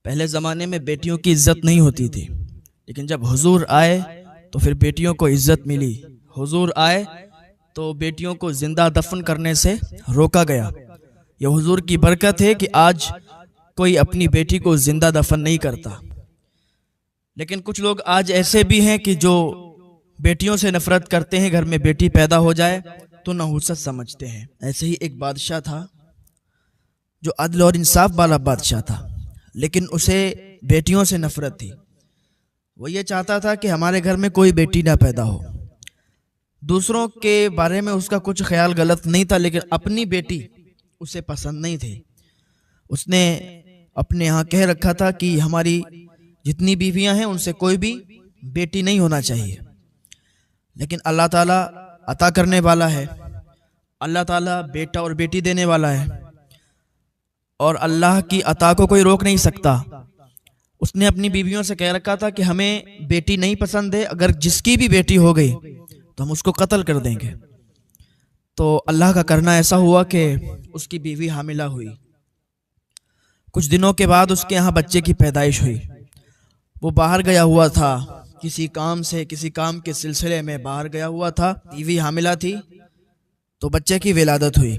पहले ज़माने में बेटियों की इज्जत नहीं होती थी, लेकिन जब हुजूर आए तो फिर बेटियों को इज्जत मिली। हुजूर आए तो बेटियों को जिंदा दफन करने से रोका गया। यह हुजूर की बरकत है कि आज कोई अपनी बेटी को जिंदा दफन नहीं करता। लेकिन कुछ लोग आज ऐसे भी हैं कि जो बेटियों से नफरत करते हैं, घर में बेटी पैदा हो जाए तो नहुसत समझते हैं। ऐसे ही एक बादशाह था जो अदल और इंसाफ वाला बादशाह था, लेकिन उसे बेटियों से नफरत थी। वो ये चाहता था कि हमारे घर में कोई बेटी ना पैदा हो। दूसरों के बारे में उसका कुछ ख्याल गलत नहीं था, लेकिन अपनी बेटी उसे पसंद नहीं थी। उसने अपने यहाँ कह रखा था कि हमारी जितनी बीवियां हैं उनसे कोई भी बेटी नहीं होना चाहिए। लेकिन अल्लाह ताला अता करने वाला है, अल्लाह ताला बेटा और बेटी देने वाला है, और अल्लाह की अता को कोई रोक नहीं सकता। उसने अपनी बीवियों से कह रखा था कि हमें बेटी नहीं पसंद है, अगर जिसकी भी बेटी हो गई तो हम उसको कत्ल कर देंगे। तो अल्लाह का करना ऐसा हुआ कि उसकी बीवी हामिला हुई। कुछ दिनों के बाद उसके यहाँ बच्चे की पैदाइश हुई। वो बाहर गया हुआ था किसी काम से, किसी काम के सिलसिले में बाहर गया हुआ था। बीवी हामिला थी तो बच्चे की विलादत हुई,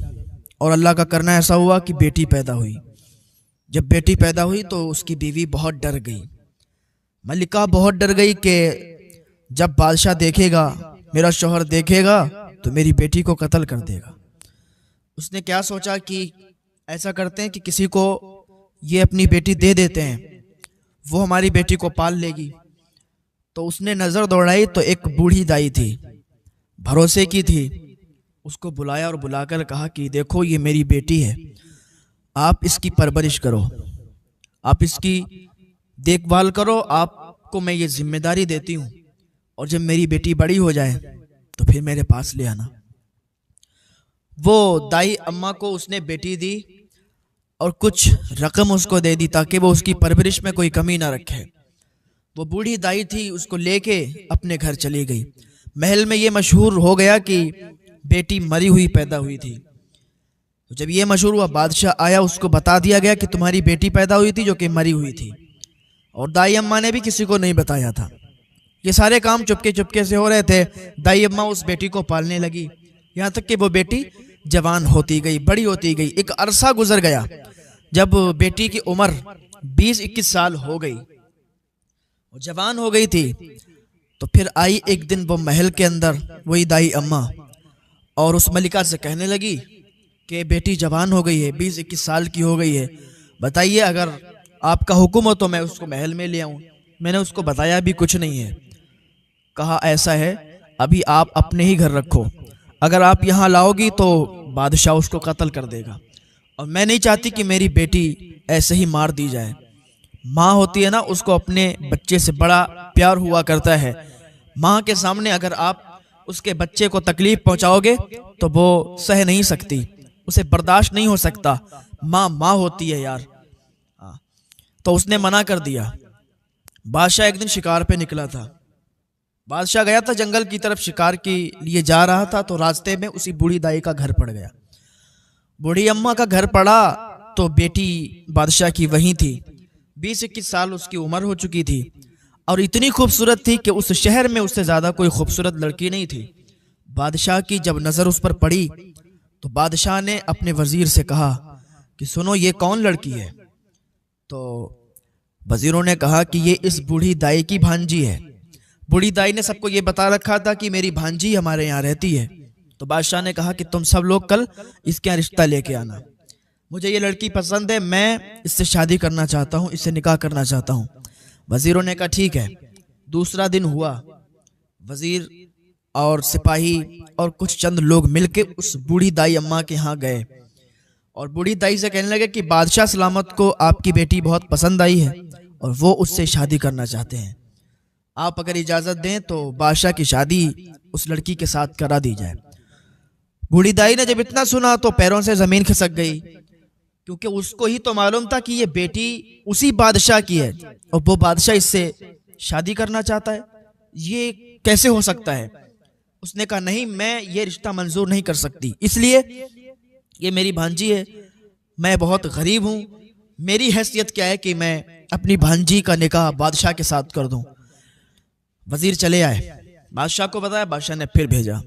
और अल्लाह का करना ऐसा हुआ कि बेटी पैदा हुई। जब बेटी पैदा हुई तो उसकी बीवी बहुत डर गई। मलिका बहुत डर गई कि जब बादशाह देखेगा, मेरा शौहर देखेगा तो मेरी बेटी को कत्ल कर देगा। उसने क्या सोचा कि ऐसा करते हैं कि किसी को ये अपनी बेटी दे देते हैं, वो हमारी बेटी को पाल लेगी। तो उसने नज़र दौड़ाई तो एक बूढ़ी दाई थी, भरोसे की थी। उसको बुलाया और बुलाकर कहा कि देखो ये मेरी बेटी है, आप इसकी परवरिश करो, आप इसकी देखभाल करो, आपको मैं ये जिम्मेदारी देती हूँ, और जब मेरी बेटी बड़ी हो जाए तो फिर मेरे पास ले आना। वो दाई अम्मा को उसने बेटी दी और कुछ रकम उसको दे दी ताकि वो उसकी परवरिश में कोई कमी ना रखे। वो बूढ़ी दाई थी, उसको लेके अपने घर चली गई। महल में ये मशहूर हो गया कि बेटी मरी हुई पैदा हुई थी। तो जब ये मशहूर हुआ, बादशाह आया, उसको बता दिया गया कि तुम्हारी बेटी पैदा हुई थी जो कि मरी हुई थी, और दाई अम्मा ने भी किसी को नहीं बताया था। ये सारे काम चुपके चुपके से हो रहे थे। दाई अम्मा उस बेटी को पालने लगी, यहाँ तक कि वो बेटी जवान होती गई, बड़ी होती गई। एक अरसा गुजर गया। जब बेटी की उम्र 20-21 साल हो गई, जवान हो गई थी, तो फिर आई एक दिन वो महल के अंदर वही दाई अम्मा, और उस मलिका से कहने लगी कि बेटी जवान हो गई है, 20-21 साल की हो गई है, बताइए अगर आपका हुक्म हो तो मैं उसको महल में ले आऊं। मैंने उसको बताया भी कुछ नहीं है। कहा ऐसा है, अभी आप अपने ही घर रखो, अगर आप यहाँ लाओगी तो बादशाह उसको कत्ल कर देगा, और मैं नहीं चाहती कि मेरी बेटी ऐसे ही मार दी जाए। माँ होती है ना, उसको अपने बच्चे से बड़ा प्यार हुआ करता है। माँ के सामने अगर आप उसके बच्चे को तकलीफ पहुंचाओगे तो वो सह नहीं सकती, उसे बर्दाश्त नहीं हो सकता। माँ माँ होती है यार। तो उसने मना कर दिया। बादशाह एक दिन शिकार पे निकला था। बादशाह गया था जंगल की तरफ, शिकार के लिए जा रहा था, तो रास्ते में उसी बूढ़ी दाई का घर पड़ गया। बूढ़ी अम्मा का घर पड़ा तो बेटी बादशाह की वहीं थी। 20-21 साल उसकी उम्र हो चुकी थी, और इतनी खूबसूरत थी कि उस शहर में उससे ज्यादा कोई खूबसूरत लड़की नहीं थी। बादशाह की जब नजर उस पर पड़ी तो बादशाह ने अपने वजीर से कहा कि सुनो, ये कौन लड़की है? तो वजीरों ने कहा कि ये इस बूढ़ी दाई की भांजी है। बूढ़ी दाई ने सबको ये बता रखा था कि मेरी भांजी हमारे यहाँ रहती है। तो बादशाह ने कहा कि तुम सब लोग कल इसके यहाँ रिश्ता लेके आना, मुझे ये लड़की पसंद है, मैं इससे शादी करना चाहता हूँ, इससे निकाह करना चाहता हूँ। वजीरों ने कहा ठीक है। दूसरा दिन हुआ, वजीर और सिपाही और कुछ चंद लोग मिलके उस बूढ़ी दाई अम्मा के यहाँ गए, और बूढ़ी दाई से कहने लगे कि बादशाह सलामत को आपकी बेटी बहुत पसंद आई है और वो उससे शादी करना चाहते हैं। आप अगर इजाजत दें तो बादशाह की शादी उस लड़की के साथ करा दी जाए। बूढ़ी दाई ने जब इतना सुना तो पैरों से जमीन खिसक गई, क्योंकि उसको ही तो मालूम था कि ये बेटी उसी बादशाह की है और वो बादशाह इससे शादी करना चाहता है। ये कैसे हो सकता है? उसने कहा नहीं, मैं ये रिश्ता मंजूर नहीं कर सकती, इसलिए ये मेरी भांजी है, मैं बहुत गरीब हूँ, मेरी हैसियत क्या है कि मैं अपनी भांजी का निकाह बादशाह के साथ कर दूं। वजीर चले आए, बादशाह को बताया, बादशाह ने फिर भेजा।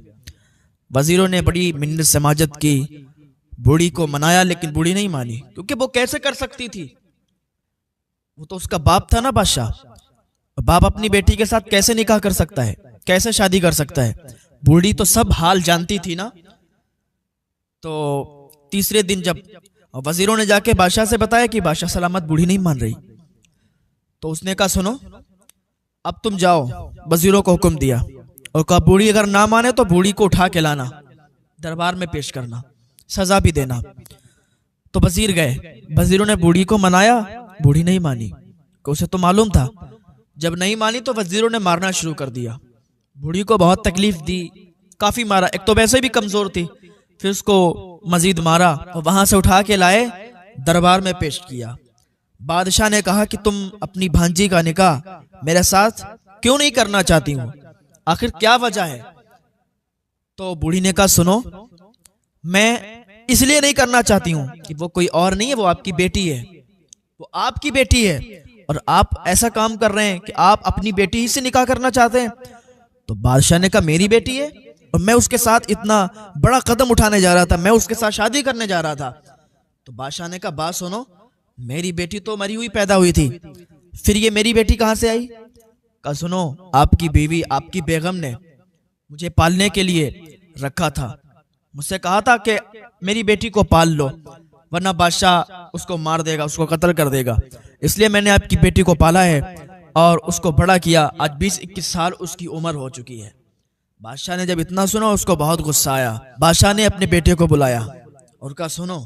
वजीरों ने बड़ी मिन्नत समाजत की, बूढ़ी को मनाया, लेकिन बूढ़ी नहीं मानी, क्योंकि वो कैसे कर सकती थी, वो तो उसका बाप था ना बादशाह। बाप अपनी बेटी के साथ कैसे निकाह कर सकता है, कैसे शादी कर सकता है। बूढ़ी तो सब हाल जानती थी ना। तो तीसरे दिन जब वजीरों ने जाके बादशाह से बताया कि बादशाह सलामत बूढ़ी नहीं मान रही, तो उसने कहा सुनो, अब तुम जाओ, वजीरों को हुक्म दिया और कहा बूढ़ी अगर ना माने तो बूढ़ी को उठा के लाना, दरबार में पेश करना, सजा भी देना। तो वजीर गए, वजीरों ने बूढ़ी को मनाया, बूढ़ी नहीं मानी, कि उसे तो मालूम था। जब नहीं मानी तो वजीरों ने मारना शुरू कर दिया। बूढ़ी को बहुत तकलीफ दी, काफी मारा, एक तो वैसे भी कमजोर थी, फिर उसको मजीद मारा और वहां से उठा के लाए, दरबार में पेश किया। बादशाह ने कहा कि तुम अपनी भांजी का निकाह मेरे साथ क्यों नहीं करना चाहती हूँ, आखिर क्या वजह है। तो बूढ़ी ने कहा सुनो, मैं इसलिए नहीं करना चाहती हूँ कि वो कोई और नहीं है, वो आपकी बेटी है, वो आपकी बेटी है, और आप ऐसा काम कर रहे हैं कि आप अपनी बेटी ही से निकाह करना चाहते हैं। तो बादशाह ने कहा मेरी बेटी है और मैं उसके साथ इतना बड़ा कदम उठाने जा रहा था, मैं उसके साथ शादी करने जा रहा था। तो बादशाह ने कहा बात सुनो, मेरी बेटी तो मरी हुई पैदा हुई थी, फिर ये मेरी बेटी कहां से आई। कहा सुनो, आपकी बीवी, आपकी बेगम ने मुझे पालने के लिए रखा था, मुझसे कहा था कि मेरी बेटी को पाल लो वरना बादशाह उसको मार देगा, उसको कत्ल कर देगा, इसलिए मैंने आपकी बेटी को पाला है और उसको बड़ा किया। आज 20-21 साल उसकी उम्र हो चुकी है। बादशाह ने जब इतना सुना उसको बहुत गुस्सा आया। बादशाह ने अपने बेटे को बुलाया और कहा सुनो,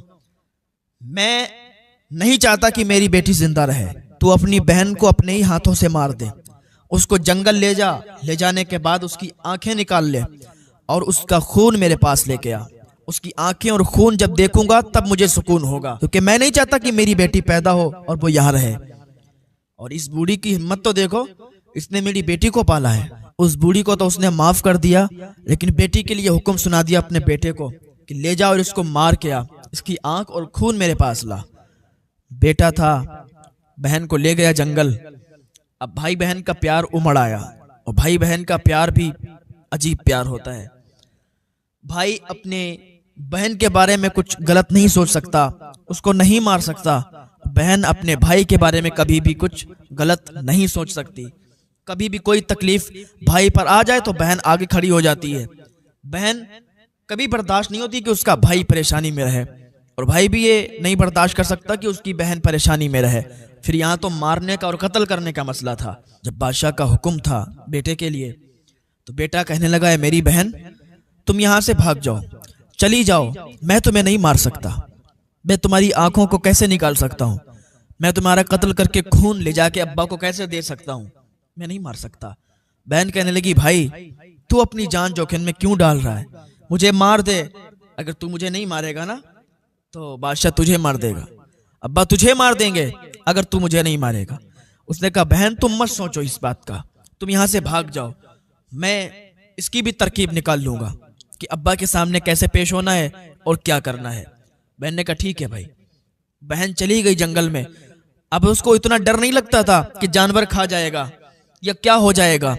मैं नहीं चाहता कि मेरी बेटी जिंदा रहे, तू अपनी बहन को अपने ही हाथों से मार दे, उसको जंगल ले जा, ले जाने के बाद उसकी आंखें निकाल ले और उसका खून मेरे पास लेके आ। उसकी आंखें और खून जब देखूंगा तब मुझे सुकून होगा, क्योंकि मैं नहीं चाहता कि मेरी बेटी पैदा हो और वो यहाँ रहे। और इस बूढ़ी की हिम्मत तो देखो, इसने मेरी बेटी को पाला है। उस बूढ़ी को तो उसने माफ कर दिया, लेकिन बेटी के लिए हुक्म सुना दिया अपने बेटे को कि ले जा और इसको मार के आ, इसकी आंख और खून मेरे पास ला। बेटा था, बहन को ले गया जंगल। अब भाई बहन का प्यार उमड़ आया, और भाई बहन का प्यार भी अजीब प्यार होता है। भाई अपने बहन के बारे में कुछ गलत नहीं सोच सकता, उसको नहीं मार सकता। बहन अपने भाई के बारे में कभी भी कुछ गलत नहीं सोच सकती। कभी भी कोई तकलीफ भाई पर आ जाए तो बहन आगे खड़ी हो जाती है। बहन कभी बर्दाश्त नहीं होती कि उसका भाई परेशानी में रहे, और भाई भी ये नहीं बर्दाश्त कर सकता कि उसकी बहन परेशानी में रहे। फिर यहाँ तो मारने का और कत्ल करने का मसला था। जब बादशाह का हुक्म था बेटे के लिए, तो बेटा कहने लगा है मेरी बहन तुम यहाँ से भाग जाओ, चली जाओ, मैं तुम्हें नहीं मार सकता, मैं तुम्हारी आंखों को कैसे निकाल सकता हूँ, मैं तुम्हारा कत्ल करके खून ले जाके अब्बा को कैसे दे सकता हूँ, मैं नहीं मार सकता। बहन कहने लगी भाई तू अपनी जान जोखिम में क्यों डाल रहा है, मुझे मार दे, अगर तू मुझे नहीं मारेगा ना तो बादशाह तुझे मार देगा, अब्बा तुझे मार देंगे अगर तू मुझे नहीं मारेगा। उसने कहा बहन तुम मत सोचो इस बात का, तुम यहाँ से भाग जाओ, मैं इसकी भी तरकीब निकाल लूंगा कि अब्बा के सामने कैसे पेश होना है और क्या करना है। बहन ने कहा ठीक है भाई। बहन चली गई जंगल में। अब उसको इतना डर नहीं लगता था कि जानवर खा जाएगा या क्या हो जाएगा,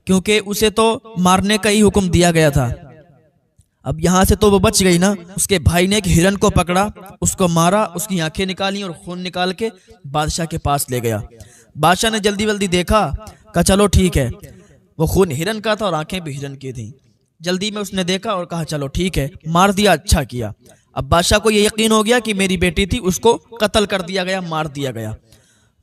क्योंकि उसे तो मारने का ही हुक्म दिया गया था। अब यहाँ से तो वो बच गई ना। उसके भाई ने एक हिरन को पकड़ा, उसको मारा, उसकी आंखें निकाली और खून निकाल के बादशाह के पास ले गया। बादशाह ने जल्दी जल्दी देखा, कहा चलो ठीक है, वो खून हिरन का था और आंखें भी हिरन की थी। जल्दी में उसने देखा और कहा चलो ठीक है, मार दिया, अच्छा किया। अब बादशाह को ये यकीन हो गया कि मेरी बेटी थी, उसको कत्ल कर दिया गया, मार दिया गया।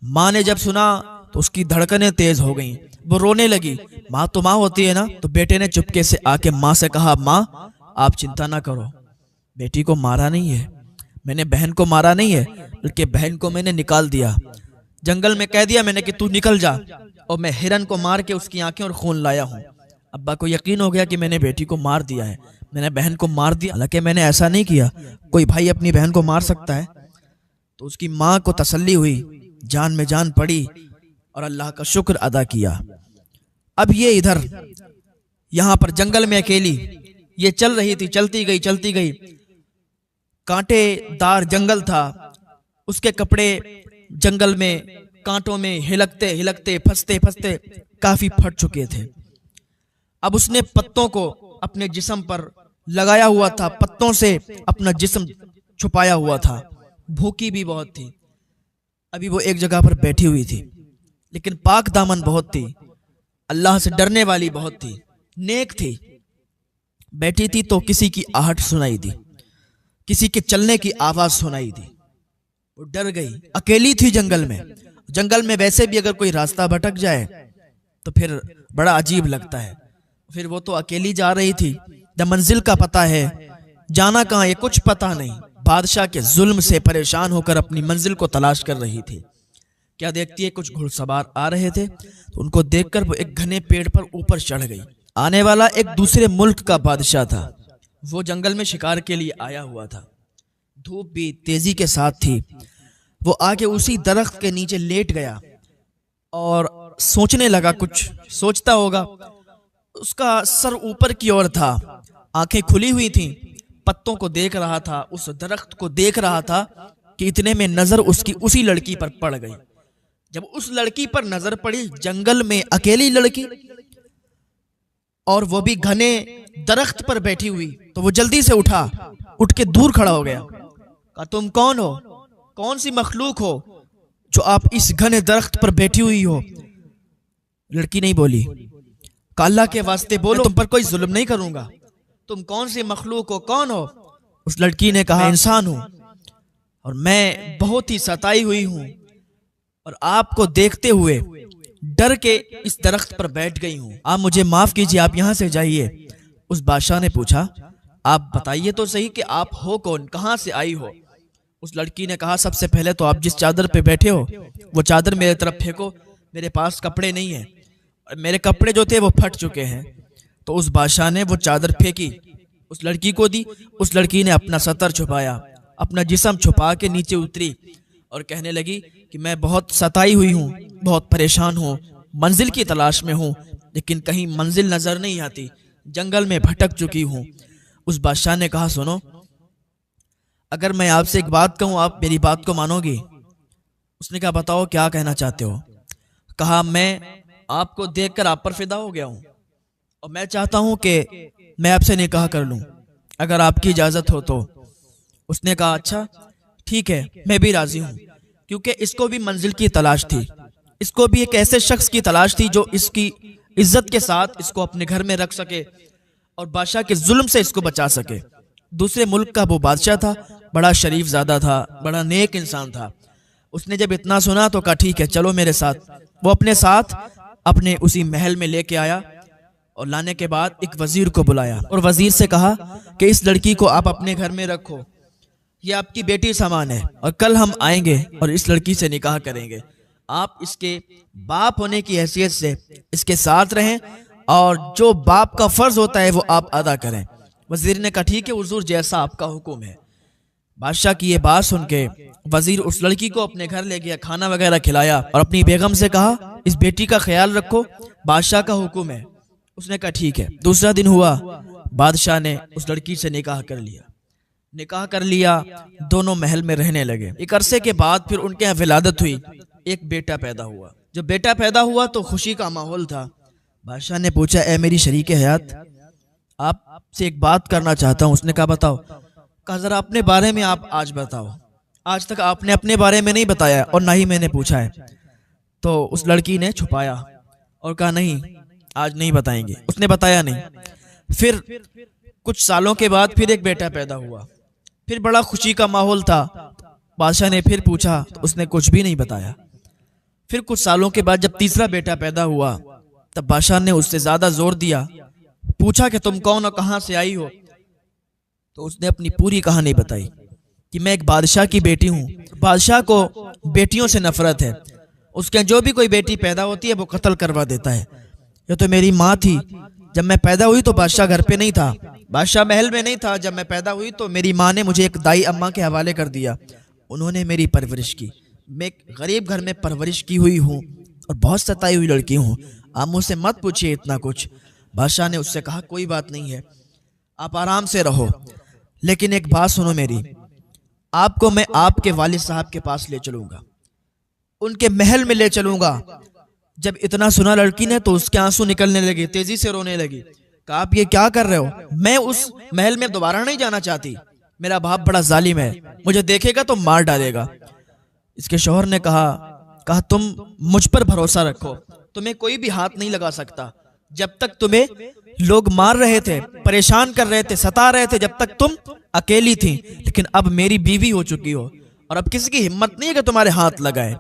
माँ ने जब सुना तो उसकी धड़कनें तेज हो गईं, वो रोने लगी। माँ तो माँ होती है ना। तो बेटे ने चुपके से आके माँ से कहा माँ आप चिंता ना करो, बेटी को मारा नहीं है, मैंने बहन को मारा नहीं है, बल्कि बहन को मैंने निकाल दिया, जंगल में कह दिया मैंने कि तू निकल जा, और मैं हिरन को मार के उसकी आंखें और खून लाया हूँ। अब्बा को यकीन हो गया कि मैंने बेटी को मार दिया है, मैंने बहन को मार दिया, हालांकि मैंने ऐसा नहीं किया, कोई भाई अपनी बहन को मार सकता है। तो उसकी माँ को तसल्ली हुई, जान में जान पड़ी और अल्लाह का शुक्र अदा किया। अब ये इधर यहाँ पर जंगल में अकेली ये चल रही थी, चलती गई, कांटेदार जंगल था। उसके कपड़े जंगल में कांटों में हिलकते हिलकते फंसते फंसते काफी फट चुके थे। अब उसने पत्तों को अपने जिस्म पर लगाया हुआ था, पत्तों से अपना जिस्म छुपाया हुआ था। भूखी भी बहुत थी। अभी वो एक जगह पर बैठी हुई थी, लेकिन पाक दामन बहुत थी, अल्लाह से डरने वाली बहुत थी, नेक थी। बैठी थी तो किसी की आहट सुनाई दी, किसी के चलने की आवाज सुनाई दी। वो डर गई। अकेली थी जंगल में। जंगल में वैसे भी अगर कोई रास्ता भटक जाए तो फिर बड़ा अजीब लगता है। फिर वो तो अकेली जा रही थी, न मंजिल का पता है, जाना कहाँ ये कुछ पता नहीं। बादशाह के जुल्म से परेशान होकर अपनी मंजिल को तलाश कर रही थी। क्या देखती है, कुछ घुड़सवार आ रहे थे तो उनको देखकर वो एक घने पेड़ पर ऊपर चढ़ गई। आने वाला एक दूसरे मुल्क का बादशाह था। वो जंगल में शिकार के लिए आया हुआ था। धूप भी तेजी के साथ थी। वो आके उसी दरख्त के नीचे लेट गया और सोचने लगा। कुछ सोचता होगा। उसका सर ऊपर की ओर था, आंखें खुली हुई थीं, पत्तों को देख रहा था, उस दरख्त को देख रहा था कि इतने में नजर उसकी उसी लड़की पर पड़ गई। जब उस लड़की पर नजर पड़ी, जंगल में अकेली लड़की और वो भी घने दरख्त पर बैठी हुई, तो वो जल्दी से उठा, उठ के दूर खड़ा हो गया। कहा, तुम कौन हो? कौन सी मखलूक हो जो आप इस घने दरख्त पर बैठी हुई हो? लड़की नहीं बोली। कहा, अल्लाह के वास्ते बोलो, तुम पर कोई जुल्म नहीं करूंगा। तुम कौन सी मखलूक हो, कौन हो? उस लड़की ने कहा, इंसान हूं और मैं बहुत ही सताई हुई हूं और आपको देखते हुए डर के इस दरख्त पर बैठ गई हूं। आप मुझे माफ कीजिए, आप यहां से जाइए। उस बादशाह ने पूछा, आप बताइए तो सही कि आप हो कौन, कहां से आई हो? उस लड़की ने कहा, सबसे पहले तो आप जिस चादर पे बैठे हो वो चादर मेरे तरफ फेंको। मेरे पास कपड़े नहीं है और मेरे कपड़े जो थे वो फट चुके हैं। तो उस बादशाह ने वो चादर फेंकी, उस लड़की को दी। उस लड़की ने अपना सतर छुपाया, अपना जिस्म छुपा के नीचे उतरी और कहने लगी कि मैं बहुत सताई हुई हूँ, बहुत परेशान हूँ, मंजिल की तलाश में हूँ, लेकिन कहीं मंजिल नजर नहीं आती, जंगल में भटक चुकी हूँ। उस बादशाह ने कहा, सुनो, अगर मैं आपसे एक बात कहूँ, आप मेरी बात को मानोगी? उसने कहा, बताओ क्या कहना चाहते हो? कहा, मैं आपको देखकर आप पर फिदा हो गया हूँ और मैं चाहता हूँ कि मैं आपसे निकाह कर लूँ, अगर आपकी इजाजत हो तो। उसने कहा, अच्छा ठीक है, मैं भी राजी हूँ, क्योंकि इसको भी मंजिल की तलाश थी। इसको भी एक ऐसे शख्स की तलाश थी जो इसकी इज्जत के साथ इसको अपने घर में रख सके और बादशाह के जुल्म से इसको बचा सके। दूसरे मुल्क का वो बादशाह था, बड़ा शरीफ ज़ादा था, बड़ा नेक इंसान था। उसने जब इतना सुना तो कहा, ठीक है, चलो मेरे साथ। वो अपने साथ अपने उसी महल में लेके आया और लाने के बाद एक वजीर को बुलाया और वजीर से कहा कि इस लड़की को आप अपने घर में रखो, ये आपकी बेटी समान है और कल हम आएंगे और इस लड़की से निकाह करेंगे। आप इसके बाप होने की हैसियत से इसके साथ रहें और जो बाप का फर्ज होता है वो आप अदा करें। वजीर ने कहा, ठीक है हुजूर, जैसा आपका हुक्म है। बादशाह की ये बात सुन के वजीर उस लड़की को अपने घर ले गया, खाना वगैरह खिलाया और अपनी बेगम से कहा, इस बेटी का ख्याल रखो, बादशाह का हुक्म है। उसने कहा, ठीक है। दूसरा दिन हुआ, बादशाह ने उस लड़की से निकाह कर लिया। निकाह कर लिया, दोनों महल में रहने लगे। एक अरसे के बाद फिर उनके यहाँ विलादत हुई, एक बेटा पैदा हुआ। जब बेटा पैदा हुआ तो खुशी का माहौल था। बादशाह ने पूछा, ए मेरी शरीक हयात, आपसे एक बात करना चाहता हूँ। उसने कहा, बताओ। कहा, जरा अपने बारे में आप आज बताओ, आज तक आपने अपने बारे में नहीं बताया और ना ही मैंने पूछा है। तो उस लड़की ने छुपाया और कहा, नहीं आज नहीं बताएंगे। उसने बताया नहीं। फिर कुछ सालों के बाद फिर एक बेटा पैदा हुआ, फिर बड़ा खुशी का माहौल था। बादशाह ने फिर पूछा तो उसने कुछ भी नहीं बताया। फिर कुछ सालों के बाद जब तीसरा बेटा पैदा हुआ तब बादशाह ने उससे ज्यादा जोर दिया, पूछा कि तुम कौन हो, कहां से आई हो? तो उसने अपनी पूरी कहानी बताई कि मैं एक बादशाह की बेटी हूँ। बादशाह को बेटियों से नफरत है, उसके जो भी कोई बेटी पैदा होती है वो कत्ल करवा देता है। ये तो मेरी माँ थी, जब मैं पैदा हुई तो बादशाह घर पे नहीं था, बादशाह महल में नहीं था। जब मैं पैदा हुई तो मेरी माँ ने मुझे एक दाई अम्मा के हवाले कर दिया, उन्होंने मेरी परवरिश की। मैं एक गरीब घर में परवरिश की हुई हूँ और बहुत सताई हुई लड़की हूँ, आप मुझसे मत पूछिए इतना कुछ। बादशाह ने उससे कहा, कोई बात नहीं है, आप आराम से रहो, लेकिन एक बात सुनो मेरी, आपको मैं आपके वालिद साहब के पास ले चलूंगा, उनके महल में ले चलूंगा। जब इतना सुना लड़की ने तो उसके आंसू निकलने लगे, तेजी से रोने लगी। कहा आप ये क्या कर रहे हो, मैं उस महल में दोबारा नहीं जाना चाहती, मेरा बाप बड़ा जालिम है, मुझे देखेगा तो मार डालेगा। इसके शौहर ने कहा तुम मुझ पर भरोसा रखो, तुम्हें कोई भी हाथ नहीं लगा सकता। जब तक तुम्हें लोग मार रहे थे, परेशान कर रहे थे, सता रहे थे, जब तक तुम अकेली थी, लेकिन अब मेरी बीवी हो चुकी हो और अब किसी की हिम्मत नहीं है कि तुम्हारे हाथ लगाए।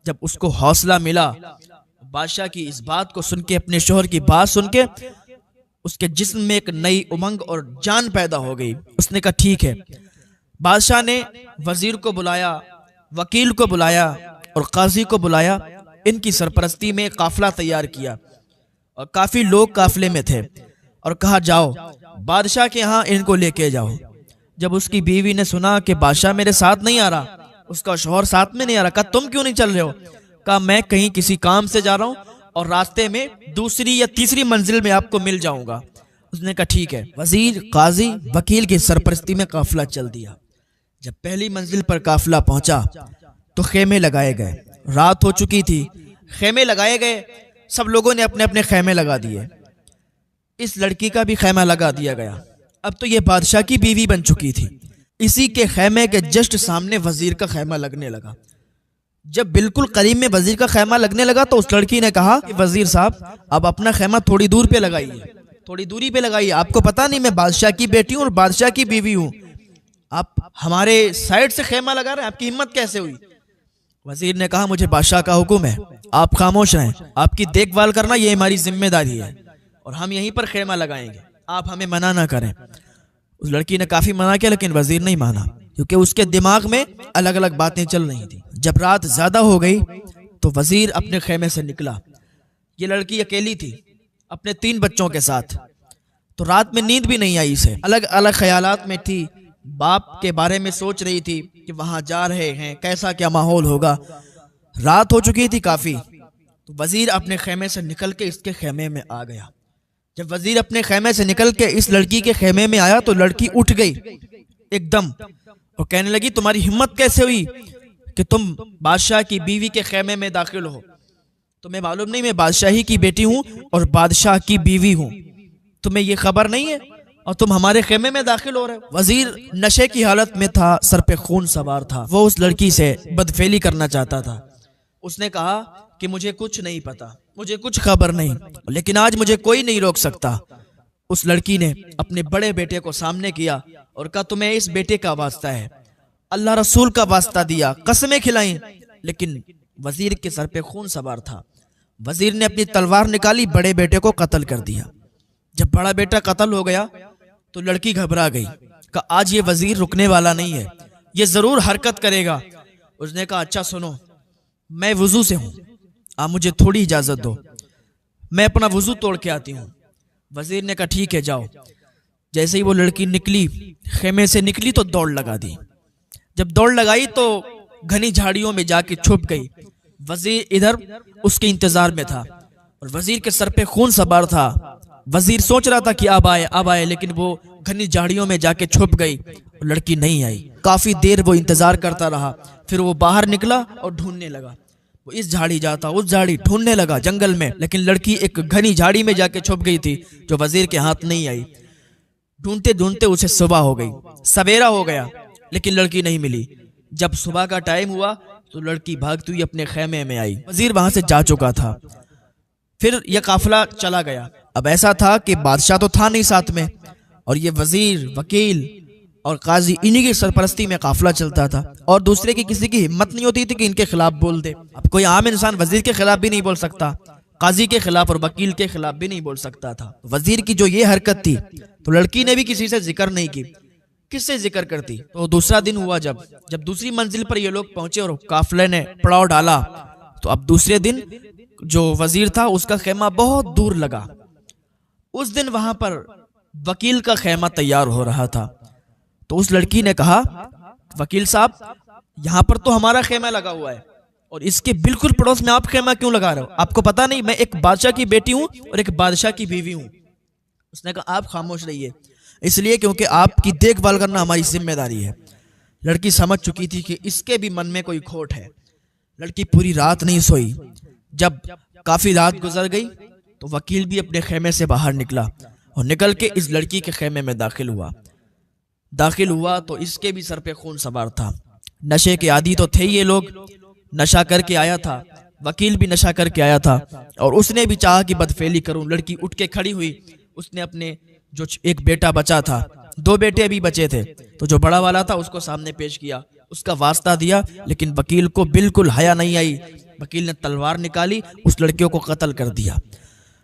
जब उसको हौसला मिला, बादशाह की इस बात को सुन के, अपने शौहर की बात सुन के, उसके जिस्म में एक नई उमंग और जान पैदा हो गई। उसने कहा ठीक है। बादशाह ने वजीर को बुलाया, वकील को बुलाया और काजी को बुलाया। इनकी सरपरस्ती में काफिला तैयार किया और काफी लोग काफिले में थे और कहा जाओ बादशाह के यहाँ इनको लेके जाओ। जब उसकी बीवी ने सुना कि बादशाह मेरे साथ नहीं आ रहा, उसका शौहर साथ में नहीं आ रहा, कहा तुम क्यों नहीं चल रहे हो? कहा मैं कहीं किसी काम से जा रहा हूँ और रास्ते में दूसरी या तीसरी मंजिल में आपको मिल जाऊंगा। उसने कहा ठीक है। वजीर, काजी, वकील की सरपरस्ती में काफिला चल दिया। जब पहली मंजिल पर काफिला पहुंचा तो खेमे लगाए गए। रात हो चुकी थी, खेमे लगाए गए, सब लोगों ने अपने अपने खेमे लगा दिए। इस लड़की का भी खेमा लगा दिया गया। अब तो ये बादशाह की बीवी बन चुकी थी। इसी के खेमे के जस्ट सामने वजीर का खेमा लगने लगा। जब बिल्कुल करीब में वजीर का खेमा लगने लगा तो उस लड़की ने कहा कि वजीर साहब अब अपना खेमा थोड़ी दूर पे लगाइए, थोड़ी दूरी पे लगाइए, आपको पता नहीं मैं बादशाह की बेटी हूँ और बादशाह की बीवी हूँ, आप हमारे साइड से खेमा लगा रहे हैं, आपकी हिम्मत कैसे हुई? वजीर ने कहा मुझे बादशाह का हुक्म है, आप खामोश रहें, आपकी देखभाल करना ये हमारी जिम्मेदारी है और हम यहीं पर खेमा लगाएंगे, आप हमें मना ना करें। उस लड़की ने काफी मना किया लेकिन वजीर नहीं माना, क्योंकि उसके दिमाग में अलग अलग बातें चल रही थी। जब रात ज्यादा हो गई तो वजीर अपने खेमे से निकला। ये लड़की अकेली थी अपने 3 बच्चों के साथ, तो रात में नींद भी नहीं आई इसे, अलग अलग ख्यालात में थी, बाप के बारे में सोच रही थी कि वहां जा रहे हैं, कैसा क्या माहौल होगा। रात हो चुकी थी काफी, तो वजीर अपने खेमे से निकल के इसके खेमे में आ गया। जब वजीर अपने खेमे से निकल के इस लड़की के खेमे में आया तो लड़की उठ गई एकदम और कहने लगी तुम्हारी हिम्मत कैसे हुई कि तुम बादशाह की बीवी के खेमे में दाखिल हो? तुम्हें मालूम नहीं मैं बादशाही की बेटी हूँ और बादशाह की बीवी हूँ, तुम्हें ये खबर नहीं है और तुम हमारे खेमे में दाखिल हो रहे हो? वजीर नशे की हालत में था, सर पे खून सवार था, वो उस लड़की से बदफेली करना चाहता था। उसने कहा कि मुझे कुछ नहीं पता, मुझे कुछ खबर नहीं, लेकिन आज मुझे कोई नहीं रोक सकता। उस लड़की ने अपने बड़े बेटे को सामने किया और कहा तुम्हें इस बेटे का वास्ता है, अल्लाह रसूल का वास्ता दिया, कसमें खिलाई, लेकिन वजीर के सर पे खून सवार था। वजीर ने अपनी तलवार निकाली, बड़े बेटे को कत्ल कर दिया। जब बड़ा बेटा कत्ल हो गया तो लड़की घबरा गई, कहा आज ये वजीर रुकने वाला नहीं है, ये जरूर हरकत करेगा। उसने कहा अच्छा सुनो, मैं वजू से हूं, आप मुझे थोड़ी इजाजत दो, मैं अपना वजू तोड़ के आती हूँ। वजीर ने कहा ठीक है जाओ। जैसे ही वो लड़की निकली, खेमे से निकली तो दौड़ लगा दी। जब दौड़ लगाई तो घनी झाड़ियों में जाके छुप गई। वजीर इधर उसके इंतजार में था और वजीर के सर पे खून सवार था। वजीर सोच रहा था कि अब आए, लेकिन वो घनी झाड़ियों में जाके छुप गई और लड़की नहीं आई। काफी देर वो इंतजार करता रहा, फिर वो बाहर निकला और ढूंढने लगा। वो इस झाड़ी जाता, उस झाड़ी, ढूंढने लगा जंगल में, लेकिन लड़की एक घनी झाड़ी में जाके छुप गई थी जो वजीर के हाथ नहीं आई। ढूंढते ढूंढते उसे सुबह हो गई, सवेरा हो गया, लेकिन लड़की नहीं मिली। जब सुबह का टाइम हुआ तो लड़की भागती हुई अपने खेमे में आई। वजीर वहां से जा चुका था। फिर यह काफिला चला गया। अब ऐसा था कि बादशाह तो था नहीं साथ में, और ये वजीर, वकील और काजी, इन्हीं की सरपरस्ती में काफिला चलता था और दूसरे की किसी की हिम्मत नहीं होती थी कि इनके खिलाफ बोल दे। अब कोई आम इंसान वजीर के खिलाफ भी नहीं बोल सकता, काजी के खिलाफ और वकील के खिलाफ भी नहीं बोल सकता था। वजीर की जो ये हरकत थी तो लड़की ने भी किसी से जिक्र नहीं की, किससे जिक्र करती? तो दूसरा दिन हुआ, जब दूसरी मंजिल पर ये लोग पहुंचे और काफिले ने पड़ाव डाला, तो अब दूसरे दिन जो वजीर था उसका खेमा बहुत दूर लगा। उस दिन वहां पर वकील का खेमा तैयार हो रहा था। तो उस लड़की ने कहा वकील साहब, यहाँ पर तो हमारा खेमा लगा हुआ है और इसके बिल्कुल पड़ोस में आप खेमा क्यों लगा रहे हो? आपको पता नहीं मैं एक बादशाह की बेटी हूँ और एक बादशाह की बीवी हूँ। उसने कहा आप खामोश रहिए, इसलिए क्योंकि आपकी देखभाल करना हमारी जिम्मेदारी है। लड़की समझ चुकी थी कि इसके भी मन में कोई खोट है। लड़की पूरी रात नहीं सोई। जब काफी रात गुजर गई तो वकील भी अपने खेमे से बाहर निकला और निकल के इस लड़की के खेमे में दाखिल हुआ तो इसके भी सर पे खून सवार था। नशे के आदी तो थे ये लोग, नशा करके आया था, वकील भी नशा करके आया था और उसने भी चाहा कि बदफेली करूं। लड़की उठ के खड़ी हुई। उसने अपने जो एक बेटा बचा था, 2 बेटे अभी बचे थे, तो जो बड़ा वाला था उसको सामने पेश किया, उसका वास्ता दिया, लेकिन वकील को बिल्कुल हया नहीं आई। वकील ने तलवार निकाली, उस लड़कियों को कत्ल कर दिया।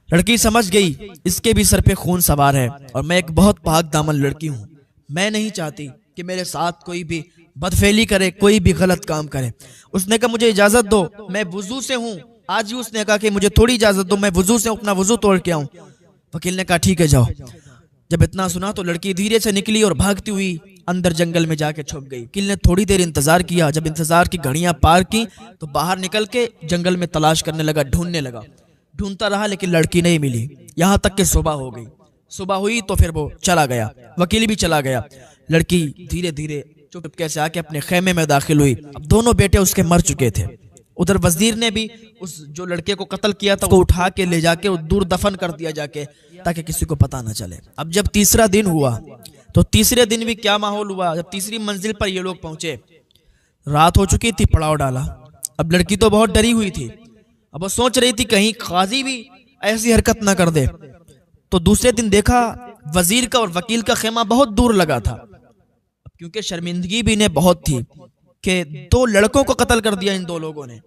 लड़की समझ गई इसके भी सर पे खून सवार है और मैं एक बहुत पाक दामन लड़की हूँ। मैं नहीं चाहती कि मेरे साथ कोई भी बदफेली करे, कोई भी गलत काम करे। उसने कहा मुझे इजाजत दो, मैं वुजू से हूँ। आज ही उसने कहा कि मुझे थोड़ी इजाजत दो, मैं वुजू से अपना वुजू तोड़ के आऊँ। वकील ने कहा ठीक है जाओ। जब इतना सुना तो लड़की धीरे से निकली और भागती हुई अंदर जंगल में जाके छुप गई। वकील ने थोड़ी देर इंतजार किया। जब इंतजार की घड़ियां पार की तो बाहर निकल के जंगल में तलाश करने लगा, ढूंढने लगा। ढूंढता रहा लेकिन लड़की नहीं मिली, यहाँ तक कि सुबह हो गई। सुबह हुई तो फिर वो चला गया, वकील भी चला गया। लड़की धीरे धीरे चुपके से आके अपने खेमे में दाखिल हुई। अब दोनों बेटे उसके मर चुके थे। उधर वजीर ने भी उस जो लड़के को कत्ल किया था उसको उठा के ले जाके दूर दफन कर दिया जाके, ताकि किसी को पता ना चले। अब जब तीसरा दिन हुआ तो तीसरे दिन भी क्या माहौल हुआ। जब तीसरी मंजिल पर ये लोग पहुंचे, रात हो चुकी थी, पड़ाव डाला। अब लड़की तो बहुत डरी हुई थी। अब वो सोच रही थी कहीं काजी भी ऐसी हरकत ना कर दे। तो दूसरे दिन देखा वजीर का और वकील का खेमा बहुत दूर लगा था, क्योंकि शर्मिंदगी भी इन्हें बहुत थी कि 2 लड़कों को कत्ल कर दिया इन 2 लोगों ने।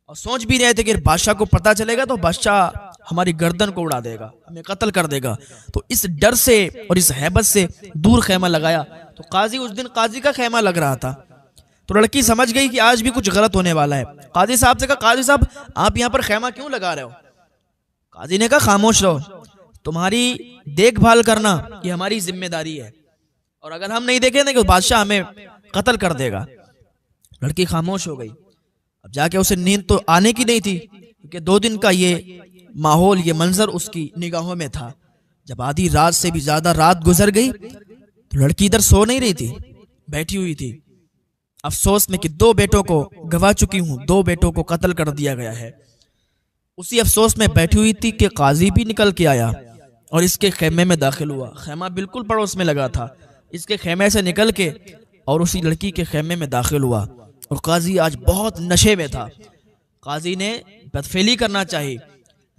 और सोच भी रहे थे कि बादशाह को पता चलेगा तो बादशाह हमारी गर्दन को उड़ा देगा, हमें कत्ल कर देगा। तो इस डर से और इस हैबत से दूर खेमा लगाया। तो काजी, उस दिन काजी का खेमा लग रहा था। तो लड़की समझ गई कि आज भी कुछ गलत होने वाला है। काजी साहब से कहा, काजी साहब आप यहाँ पर खेमा क्यों लगा रहे हो? काजी ने कहा खामोश रहो, तुम्हारी देखभाल करना ये हमारी जिम्मेदारी है, और अगर हम नहीं देखें तो बादशाह हमें कत्ल कर देगा। लड़की खामोश हो गई। अब जाके उसे नींद तो आने की नहीं थी, क्योंकि 2 दिन का ये माहौल, ये मंजर उसकी निगाहों में था। जब आधी रात से भी ज्यादा रात गुजर गई तो लड़की इधर सो नहीं रही थी, बैठी हुई थी अफसोस में कि 2 बेटों को गवा चुकी हूं, 2 बेटों को कत्ल कर दिया गया है। उसी अफसोस में बैठी हुई थी कि काजी भी निकल के आया और इसके खेमे में दाखिल हुआ। खेमा बिल्कुल पड़ोस में लगा था। इसके खेमे से निकल के और उसी लड़की के खेमे में दाखिल हुआ। और काजी आज बहुत नशे में था। काजी ने बदफेली करना चाहिए।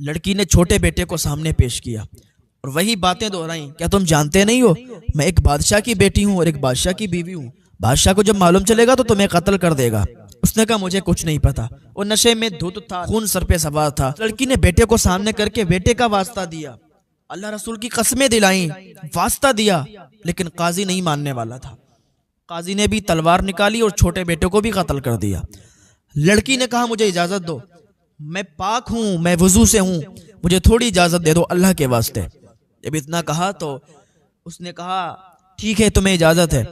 लड़की ने छोटे बेटे को सामने पेश किया और वही बातें दोहराई, क्या तुम जानते नहीं हो मैं एक बादशाह की बेटी हूँ और एक बादशाह की बीवी हूँ। बादशाह को जब मालूम चलेगा तो तुम्हें कत्ल कर देगा। उसने कहा मुझे कुछ नहीं पता। वो नशे में धुत था, खून सर पे सवार था। लड़की ने बेटे को सामने करके बेटे का वास्ता दिया, अल्लाह रसूल की कस्में दिलाई, वास्ता दिया, लेकिन काजी नहीं मानने वाला था। काजी ने भी तलवार निकाली और छोटे बेटे को भी कत्ल कर दिया। लड़की ने कहा मुझे इजाजत दो, मैं पाक हूं, मैं वजू से हूं, मुझे थोड़ी इजाजत दे दो अल्लाह के वास्ते। जब इतना कहा तो उसने कहा ठीक है तुम्हें इजाजत है।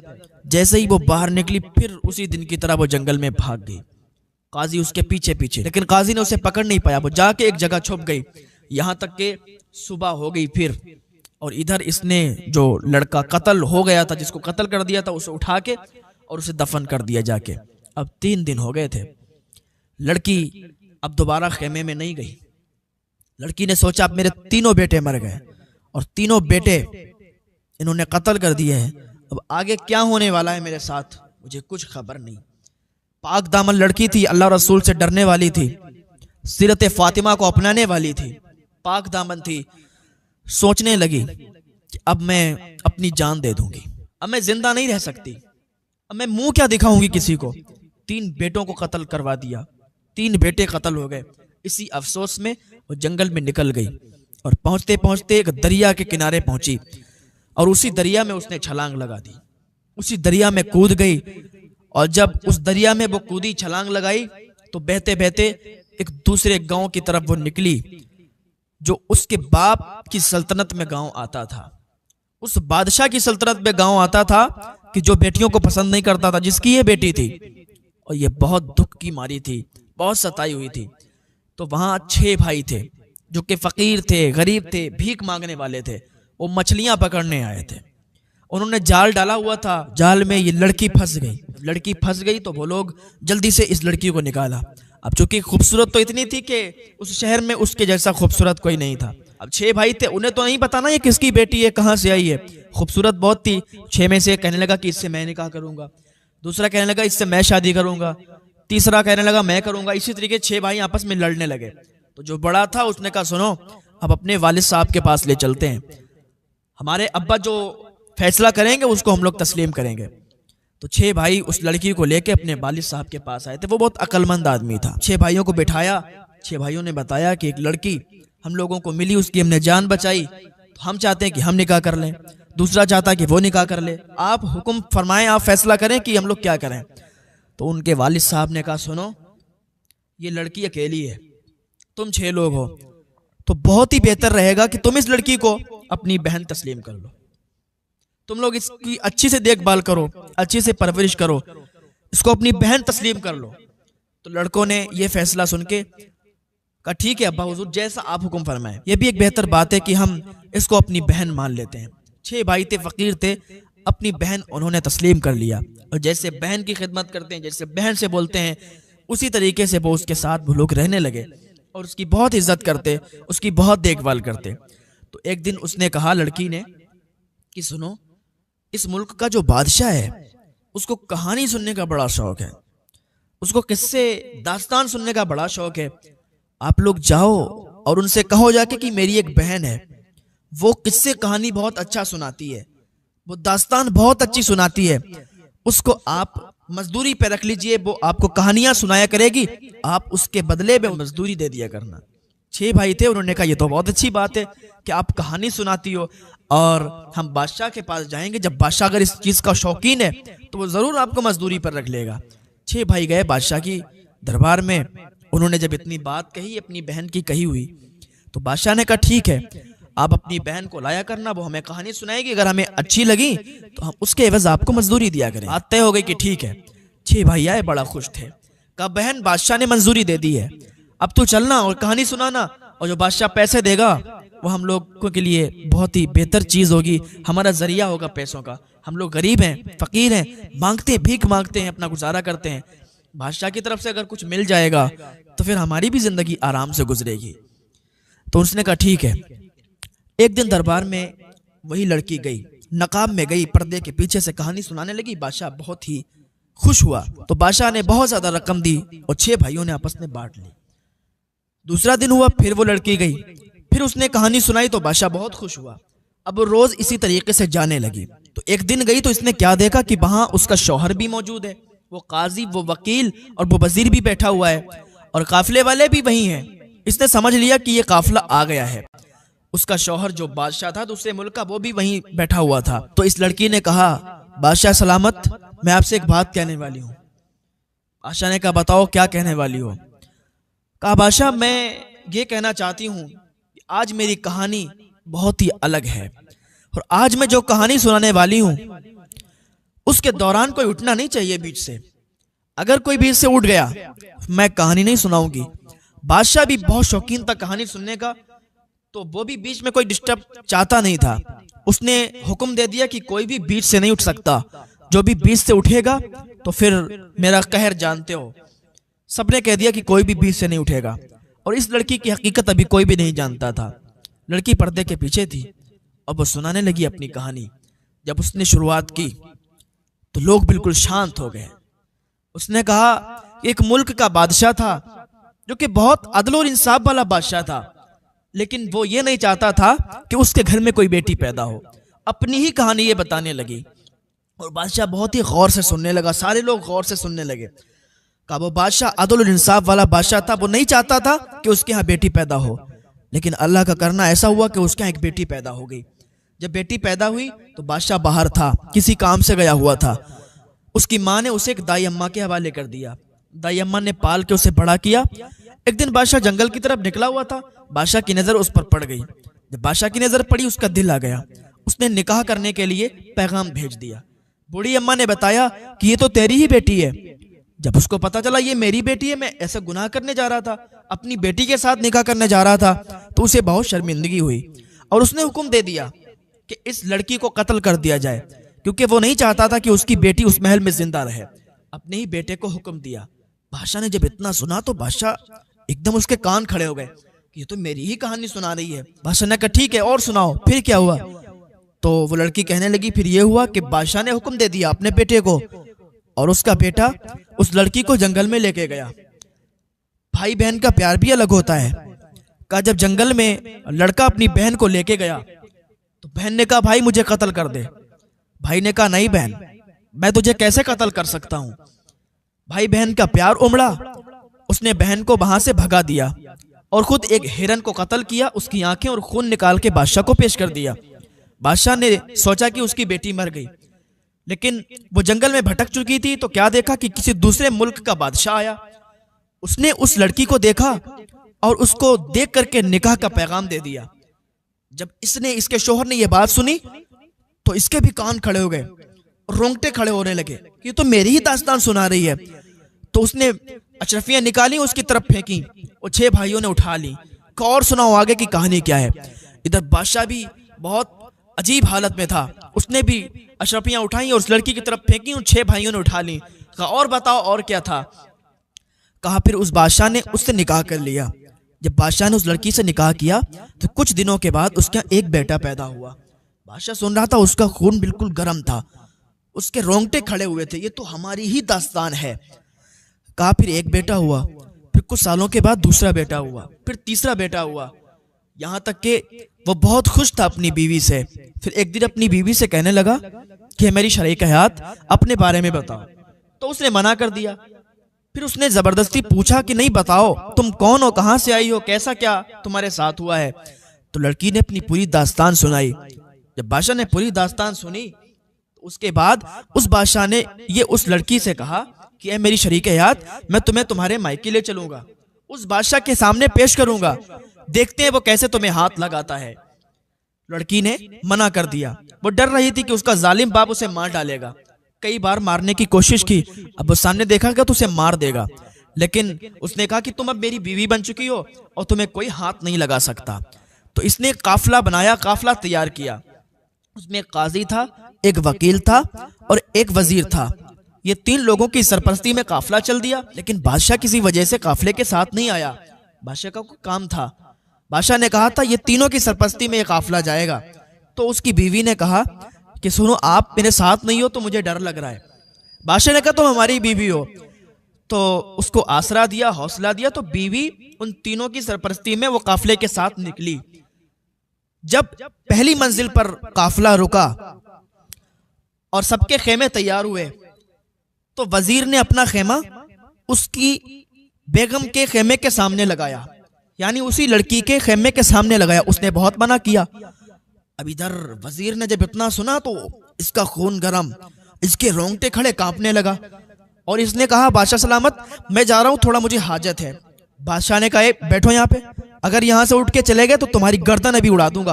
जैसे ही वो बाहर निकली फिर उसी दिन की तरह वो जंगल में भाग गई। काजी उसके पीछे पीछे, लेकिन काजी ने उसे पकड़ नहीं पाया। वो जाके एक जगह छुप गई, यहाँ तक के सुबह हो गई फिर। और इधर इसने जो लड़का कत्ल हो गया था, जिसको कत्ल कर दिया था, उसे उठा के और उसे दफन कर दिया जाके। अब 3 दिन हो गए थे। लड़की अब दोबारा खेमे में नहीं गई। लड़की ने सोचा अब मेरे 3 बेटे मर गए और 3 बेटे इन्होंने कत्ल कर दिए हैं, अब आगे क्या होने वाला है मेरे साथ मुझे कुछ खबर नहीं। पाक दामन लड़की थी, अल्लाह रसूल से डरने वाली थी, सीरत फातिमा को अपनाने वाली थी, पाक दामन थी। सोचने लगी कि अब मैं अपनी जान दे दूंगी, अब मैं जिंदा नहीं रह सकती, अब मैं मुंह क्या दिखाऊंगी किसी को। 3 बेटों को कत्ल करवा दिया, 3 बेटे कत्ल हो गए। इसी अफसोस में वो जंगल में निकल गई और पहुंचते पहुंचते एक दरिया के किनारे पहुंची और उसी दरिया में उसने छलांग लगा दी। उसी दरिया में कूद गई और जब उस दरिया में वो कूदी, छलांग लगाई, तो बहते बहते एक दूसरे गांव की तरफ वो निकली जो उसके बाप की सल्तनत में गांव आता था। उस बादशाह की सल्तनत में गांव आता था कि जो बेटियों को पसंद नहीं करता था, जिसकी ये बेटी थी और ये बहुत दुख की मारी थी, बहुत सताई हुई थी। तो वहां 6 भाई थे जो कि फकीर थे, गरीब थे, भीख मांगने वाले थे। वो मछलियां पकड़ने आए थे उन्होंने जाल डाला हुआ था, जाल में ये लड़की फंस गई। लड़की फंस गई तो वो लोग जल्दी से इस लड़की को निकाला। अब चूंकि खूबसूरत तो इतनी थी कि उस शहर में उसके जैसा खूबसूरत कोई नहीं था। अब 6 भाई थे, उन्हें तो नहीं पता ना ये किसकी बेटी है, कहाँ से आई है। खूबसूरत बहुत थी। 6 में से कहने लगा कि इससे मैं निकाह करूंगा, दूसरा कहने लगा इससे मैं शादी करूंगा, तीसरा कहने लगा मैं करूंगा। इसी तरीके 6 भाई आपस में लड़ने लगे। तो जो बड़ा था उसने कहा सुनो, अब अपने वालिद साहब के पास ले चलते हैं, हमारे अब्बा जो फैसला करेंगे उसको हम लोग तस्लीम करेंगे। तो 6 भाई उस लड़की को लेके अपने वालिद साहब के पास आए थे। वो बहुत अक्लमंद आदमी था। 6 भाइयों को बिठाया। 6 भाइयों ने बताया कि एक लड़की हम लोगों को मिली, उसकी हमने जान बचाई, तो हम चाहते हैं कि हम निकाह कर लें। दूसरा चाहता है कि वो निकाह कर ले। आप हुक्म फरमाएं, आप फैसला करें कि हम लोग क्या करें। तो उनके वालिद साहब ने कहा सुनो, ये लड़की अकेली है, तुम 6 लोग हो, तो बहुत ही बेहतर रहेगा कि तुम इस लड़की को अपनी बहन तस्लीम कर लो। तुम लोग इसकी अच्छी से देखभाल करो, अच्छी से परवरिश करो, इसको अपनी बहन तस्लीम कर लो। तो लड़कों ने ये फैसला सुन के कहा ठीक है अब्बा हुजूर, जैसा आप हुक्म फरमाएं। ये भी एक बेहतर बात है कि हम इसको अपनी बहन मान लेते हैं। 6 भाई थे, फकीर थे, अपनी बहन उन्होंने तस्लीम कर लिया। और जैसे बहन की खिदमत करते हैं, जैसे बहन से बोलते हैं, उसी तरीके से वो उसके साथ वो लोग रहने लगे और उसकी बहुत इज्जत करते, उसकी बहुत देखभाल करते। तो एक दिन उसने कहा लड़की ने कि सुनो, इस मुल्क का जो बादशाह है उसको कहानी सुनने का बड़ा शौक है, उसको किस्से दास्तान सुनने का बड़ा शौक है। आप लोग जाओ और उनसे कहो जाके कि मेरी एक बहन है, वो किस्से कहानी बहुत अच्छा सुनाती है, वो दास्तान बहुत अच्छी सुनाती है, उसको आप मजदूरी पे रख लीजिए, वो आपको कहानियां सुनाया करेगी, आप उसके बदले में मजदूरी दे दिया करना। 6 भाई थे, उन्होंने कहा ये तो बहुत अच्छी बात है कि आप कहानी सुनाती हो और हम बादशाह के पास जाएंगे, जब बादशाह अगर इस चीज का शौकीन है तो वो जरूर आपको मजदूरी पर रख लेगा। 6 भाई गए बादशाह की दरबार में। उन्होंने जब इतनी बात कही, अपनी बहन की कही हुई, तो बादशाह ने कहा ठीक है, आप अपनी बहन को लाया करना, वो हमें कहानी सुनाएगी, अगर हमें अच्छी लगी तो हम उसके एवज आपको मजदूरी दिया करें। बात तय हो गई कि ठीक है। 6 भाई आए, बड़ा खुश थे। कहा बहन, बादशाह ने मंजूरी दे दी है, अब तू चलना और कहानी सुनाना, और जो बादशाह पैसे देगा वो हम लोगों के लिए बहुत ही बेहतर चीज होगी, हमारा जरिया होगा पैसों का। हम लोग गरीब हैं, फकीर हैं, मांगते हैं, भीख मांगते हैं, अपना गुजारा करते हैं। बादशाह की तरफ से अगर कुछ मिल जाएगा तो फिर हमारी भी जिंदगी आराम से गुजरेगी। तो उसने कहा ठीक है। एक दिन दरबार में वही लड़की गई, नकाब में गई, पर्दे के पीछे से कहानी सुनाने लगी। बादशाह बहुत ही खुश हुआ, तो बादशाह ने बहुत ज्यादा रकम दी और 6 भाइयों ने आपस में बांट ली। दूसरा दिन हुआ, फिर वो लड़की गई, फिर उसने कहानी सुनाई तो बादशाह बहुत खुश हुआ। अब वो रोज इसी तरीके से जाने लगी। तो एक दिन गई तो इसने क्या देखा कि वहां उसका शौहर भी मौजूद है, वो काजी, वो वकील और वो वजीर भी बैठा हुआ है, और काफिले वाले भी वही हैं। इसने समझ लिया कि ये काफिला आ गया है। उसका शौहर जो बादशाह था दूसरे मुल्क का, वो भी वहीं बैठा हुआ था। तो इस लड़की ने कहा बादशाह सलामत, मैं आपसे एक बात कहने वाली हूँ। बादशाह ने कहा बताओ क्या कहने वाली हो। कहा बादशाह, मैं ये कहना चाहती हूँ, आज मेरी कहानी बहुत ही अलग है, और आज मैं जो कहानी सुनाने वाली हूँ उसके दौरान कोई उठना नहीं चाहिए बीच से। अगर कोई बीच से उठ गया मैं कहानी नहीं सुनाऊंगी। बादशाह भी बहुत शौकीन था कहानी सुनने का, तो वो भी बीच में कोई डिस्टर्ब चाहता नहीं था। उसने हुक्म दे दिया कि कोई भी बीच से नहीं उठ सकता, जो भी बीच से उठेगा तो फिर मेरा कहर जानते हो। सबने कह दिया कि कोई भी बीच से नहीं उठेगा, और इस लड़की की हकीकत अभी कोई भी नहीं जानता था। लड़की पर्दे के पीछे थी और वो सुनाने लगी अपनी कहानी। जब उसने शुरुआत की तो लोग बिल्कुल शांत हो गए। उसने कहा एक मुल्क का बादशाह था जो कि बहुत अदल और इंसाफ वाला बादशाह था, लेकिन वो ये नहीं चाहता था कि उसके घर में कोई बेटी पैदा हो। अपनी ही कहानी ये बताने लगी और बादशाह बहुत ही गौर से सुनने लगा। सारे लोग गौर से सुनने लगे। कहा वो बादशाह अदल और इंसाफ वाला बादशाह था, वो नहीं चाहता था कि उसके यहाँ बेटी पैदा हो, लेकिन अल्लाह का करना ऐसा हुआ कि उसके यहाँ एक बेटी पैदा हो गई। जब बेटी पैदा हुई तो बादशाह बाहर था, किसी काम से गया हुआ था। उसकी माँ ने उसे एक दाई अम्मा के हवाले कर दिया। दाई अम्मा ने पाल के उसे बड़ा किया। एक दिन बादशाह जंगल की तरफ निकला हुआ था, बादशाह की नजर उस पर पड़ गई। जब बादशाह की नजर पड़ी उसका दिल आ गया। उसने निकाह करने के लिए पैगाम भेज दिया। बूढ़ी अम्मा ने बताया कि ये तो तेरी ही बेटी है। जब उसको पता चला ये मेरी बेटी है, मैं ऐसा गुनाह करने जा रहा था, अपनी बेटी के साथ निकाह करने जा रहा था, तो उसे बहुत शर्मिंदगी हुई और उसने हुक्म दे दिया कि इस लड़की को कत्ल कर दिया जाए, क्योंकि वो नहीं चाहता था कि उसकी बेटी उस महल में जिंदा रहे। अपने ही बेटे को हुक्म दिया। बादशाह ने जब इतना सुना तो बादशाह एकदम उसके कान खड़े हो गए कि ये तो मेरी ही कहानी सुना रही है। बादशाह ने कहा ठीक है और सुनाओ, फिर क्या हुआ? तो वो लड़की कहने लगी फिर ये हुआ कि बादशाह ने हुक्म दे दिया अपने बेटे को, और उसका बेटा उस लड़की को जंगल में लेके गया। भाई बहन का प्यार भी अलग होता है। कहा जब जंगल में लड़का अपनी बहन को लेके गया तो बहन ने कहा भाई मुझे कत्ल कर दे। भाई ने कहा नहीं बहन, मैं तुझे कैसे कत्ल कर सकता हूं। भाई बहन का प्यार उमड़ा, उसने बहन को वहां से भगा दिया और खुद एक हिरन को कत्ल किया, उसकी आंखें और खून निकाल के बादशाह को पेश कर दिया। बादशाह ने सोचा कि उसकी बेटी मर गई, लेकिन वो जंगल में भटक चुकी थी तो क्या देखा कि किसी दूसरे मुल्क का बादशाह आया। उसने उस लड़की को देखा और उसको देख करके निकाह का पैगाम दे दिया। जब इसके शोहर ने यह बात सुनी तो इसके भी कान खड़े हो गए, रोंगटे खड़े होने लगे, ये तो मेरी ही दास्तान सुना रही है। तो उसने अशरफियां निकाली, उसकी तरफ फेंकी और 6 भाइयों ने उठा ली। और सुनाओ आगे की कहानी क्या है। इधर बादशाह भी बहुत अजीब हालत में था, उसने भी अशरफियां उठाई और उस लड़की की तरफ फेंकी, उन 6 भाइयों ने उठा ली। कहा और बताओ और क्या था। कहा फिर उस बादशाह ने उससे निकाह कर लिया। जब बादशाह ने उस लड़की से निकाह किया तो कुछ दिनों के बाद उसका एक बेटा पैदा हुआ। बादशाह सुन रहा था, उसका खून बिल्कुल गर्म था, उसके रोंगटे खड़े हुए थे, ये तो हमारी ही दास्तान है। कहा फिर एक बेटा हुआ, फिर कुछ सालों के बाद दूसरा बेटा हुआ, फिर तीसरा बेटा हुआ, यहाँ तक कि वो बहुत खुश था अपनी बीवी से। फिर एक दिन अपनी बीवी से कहने लगा कि मेरी शरीक हयात अपने बारे में बताओ, तो उसने मना कर दिया। फिर उसने जबरदस्ती पूछा कि नहीं बताओ, तुम कौन हो, कहां से आई हो, कैसा क्या तुम्हारे साथ हुआ है। तो लड़की ने अपनी पूरी दास्तान सुनाई। जब बादशाह ने पूरी दास्तान सुनी तो उसके बाद उस बादशाह ने ये उस लड़की से कहा कि ऐ मेरी शरीक हयात, मैं तुम्हें तुम्हारे मायके ले चलूंगा, उस बादशाह के सामने पेश करूंगा, देखते हैं वो कैसे तुम्हें हाथ लगाता है। लड़की ने मना कर दिया। वो डर रही थी कि उसका जालिम बाप उसे मार डालेगा। कई बार मारने की कोशिश की, अब वो सामने देखा कि तो उसे मार देगा, लेकिन उसने कहा कि तुम अब मेरी बीवी बन चुकी हो और तुम्हें कोई हाथ नहीं लगा सकता। तो इसने काफिला बनाया, काफिला तैयार किया। उसमें एक काजी था, एक वकील था और एक वजीर था। ये 3 लोगों की सरपरस्ती में काफिला चल दिया, लेकिन बादशाह किसी वजह से काफिले के साथ नहीं आया। बादशाह का कोई काम था। बादशाह ने कहा था ये तीनों की सरपरस्ती में ये काफिला जाएगा। तो उसकी बीवी ने कहा कि सुनो, आप मेरे साथ नहीं हो तो मुझे डर लग रहा है। बादशाह ने कहा तुम हमारी बीवी हो, तो उसको आसरा दिया, हौसला दिया। तो बीवी उन तीनों की सरपरस्ती में वो काफिले के साथ निकली। जब पहली मंजिल पर काफिला रुका और सबके खेमे तैयार हुए तो वजीर ने अपना खेमा उसकी बेगम के खेमे के सामने लगाया, यानी उसी लड़की के खेमे के सामने लगाया। उसने बहुत मना किया। अब इधर वजीर ने जब इतना सुना तो इसका खून गरम, इसके रोंगटे खड़े कांपने लगा और इसने कहा बादशाह सलामत, मैं जा रहा हूं, थोड़ा मुझे हाजत है। बादशाह ने कहा बैठो यहाँ पे, अगर यहाँ से उठ के चले गए तो तुम्हारी गर्दन अभी उड़ा दूंगा।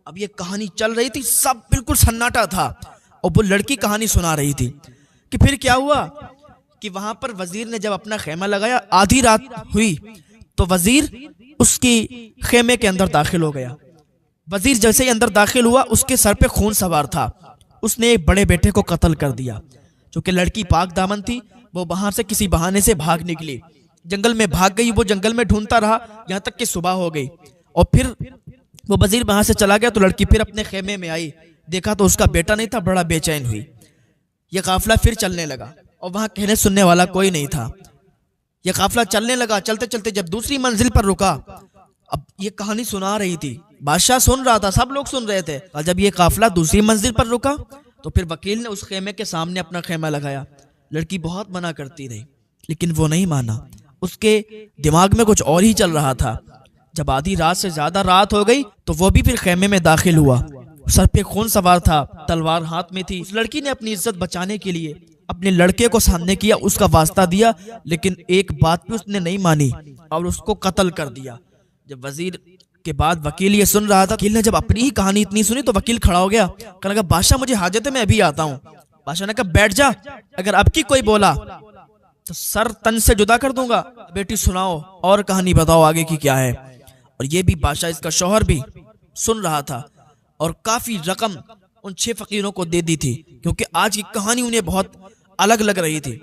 अब ये कहानी चल रही थी, सब बिल्कुल सन्नाटा था और वो लड़की कहानी सुना रही थी कि फिर क्या हुआ कि वहां पर वजीर ने जब अपना खेमा लगाया, आधी रात हुई तो वजीर उसकी खेमे के अंदर दाखिल हो गया। वजीर जैसे ही अंदर दाखिल हुआ, उसके सर पे खून सवार था। उसने एक बड़े बेटे को कत्ल कर दिया। चूंकि लड़की पाक दामन थी, वो वहां से किसी बहाने से भाग निकली, जंगल में भाग गई। वो जंगल में ढूंढता रहा यहाँ तक कि सुबह हो गई और फिर वो वजीर वहां से चला गया। तो लड़की फिर अपने खेमे में आई, देखा तो उसका बेटा नहीं था, बड़ा बेचैन हुई। यह काफिला फिर चलने लगा और वहां कहने सुनने वाला कोई नहीं था। यह काफिला चलने लगा, चलते चलते जब दूसरी मंजिल पर रुका, अब ये कहानी सुना रही थी, बादशाह सुन रहा था, सब लोग सुन रहे थे। और जब ये काफिला दूसरी मंजिल पर रुका तो फिर वकील ने उस खेमे के सामने अपना खेमा लगाया। लड़की बहुत मना करती रही, लेकिन वो नहीं माना। उसके दिमाग में कुछ और ही चल रहा था। जब आधी रात से ज्यादा रात हो गई तो वो भी फिर खेमे में दाखिल हुआ। सर पे खून सवार था, तलवार हाथ में थी। उस लड़की ने अपनी इज्जत बचाने के लिए अपने लड़के को सामने किया, उसका वास्ता दिया, लेकिन एक बात भी उसने नहीं मानी और उसको कत्ल कर दिया। जब वजीर के बाद वकील ये सुन रहा था, वकील ने जब अपनी ही कहानी इतनी सुनी तो वकील खड़ा हो गया, कहने लगा बादशाह मुझे हाजत है, मैं अभी आता हूँ। बादशाह ने कहा बैठ जा, अगर अब की कोई बोला तो सर तन से जुदा कर दूंगा। बेटी सुनाओ और कहानी बताओ आगे की क्या है। और ये भी बादशाह, इसका शौहर भी सुन रहा था। और काफी रकम उन 6 फकीरों को दे दी थी, क्योंकि आज की कहानी उन्हें बहुत अलग लग रही थी